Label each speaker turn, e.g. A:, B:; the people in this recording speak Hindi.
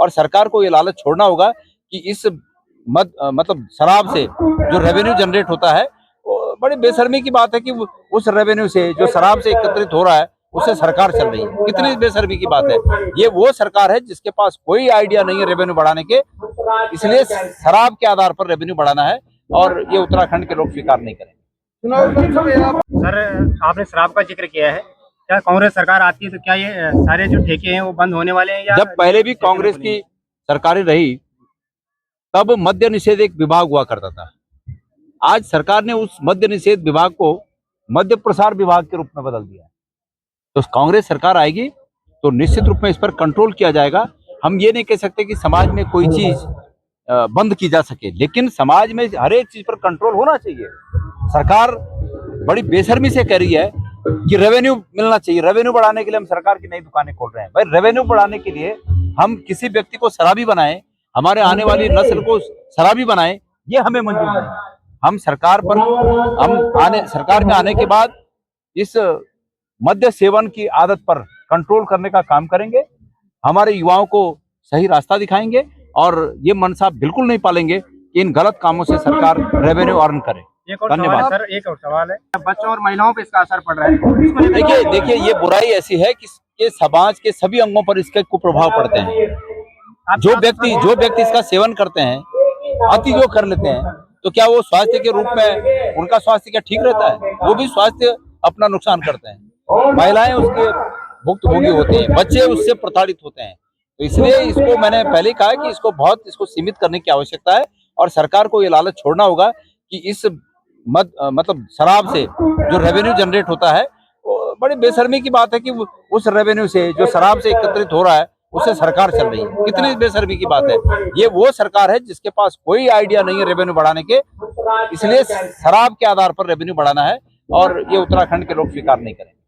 A: और सरकार को ये लालच छोड़ना होगा कि इस मतलब शराब से जो रेवेन्यू जनरेट होता है, बड़ी बेशर्मी की बात है कि उस रेवेन्यू से जो शराब से एकत्रित हो रहा है उससे सरकार चल रही है। कितनी बेशर्मी की बात है। ये वो सरकार है जिसके पास कोई आइडिया नहीं है रेवेन्यू बढ़ाने के, इसलिए शराब के आधार पर रेवेन्यू बढ़ाना है और ये उत्तराखंड के लोग स्वीकार नहीं करेंगे।
B: सर, आपने शराब का जिक्र किया है, क्या कांग्रेस सरकार आती है तो क्या ये सारे जो ठेके हैं वो बंद होने वाले हैं? या
A: जब पहले भी कांग्रेस की सरकारें रही तब मद्य निषेध एक विभाग हुआ करता था। आज सरकार ने उस मद्य निषेध विभाग को मद्य प्रसार विभाग के रूप में बदल दिया है। तो कांग्रेस सरकार आएगी तो निश्चित रूप में इस पर कंट्रोल किया जाएगा। हम ये नहीं कह सकते कि समाज में कोई चीज बंद की जा सके, लेकिन समाज में हर एक चीज पर कंट्रोल होना चाहिए। सरकार बड़ी बेशर्मी से कह रही है कि रेवेन्यू मिलना चाहिए। रेवेन्यू बढ़ाने के लिए हम सरकार की नई दुकानें खोल रहे हैं। भाई, रेवेन्यू बढ़ाने के लिए हम किसी व्यक्ति को शराबी बनाएं, हमारे आने वाली नस्ल को शराबी बनाएं, ये हमें मंजूर नहीं है। हम सरकार में आने के बाद इस मद्य सेवन की आदत पर कंट्रोल करने का काम करेंगे। हमारे युवाओं को सही रास्ता दिखाएंगे और ये मनसा बिल्कुल नहीं पालेंगे कि इन गलत कामों से सरकार रेवेन्यू अर्न करे।
B: धन्यवाद सर। एक और सवाल है, बच्चों और महिलाओं पे इसका असर पड़ रहा है।
A: देखिए ये बुराई ऐसी है कि समाज के सभी अंगों पर इसके कुप्रभाव पड़ते हैं। जो व्यक्ति इसका सेवन करते हैं, अति जो कर लेते हैं, तो क्या वो स्वास्थ्य के रूप में उनका स्वास्थ्य क्या ठीक रहता है? वो भी स्वास्थ्य अपना नुकसान करते हैं। महिलाएं उसके भुक्तभोगी होती हैं, बच्चे उससे प्रताड़ित होते हैं। तो इसलिए इसको मैंने पहले ही कहा कि इसको सीमित करने की आवश्यकता है और सरकार को ये लालच छोड़ना होगा कि इस मतलब शराब से जो रेवेन्यू जनरेट होता है, बड़ी बेशर्मी की बात है कि उस रेवेन्यू से जो शराब से एकत्रित हो रहा है उससे सरकार चल रही है। कितनी बेशर्मी की बात है। ये वो सरकार है जिसके पास कोई आइडिया नहीं है रेवेन्यू बढ़ाने के, इसलिए शराब के आधार पर रेवेन्यू बढ़ाना है और ये उत्तराखंड के लोग स्वीकार नहीं करेंगे।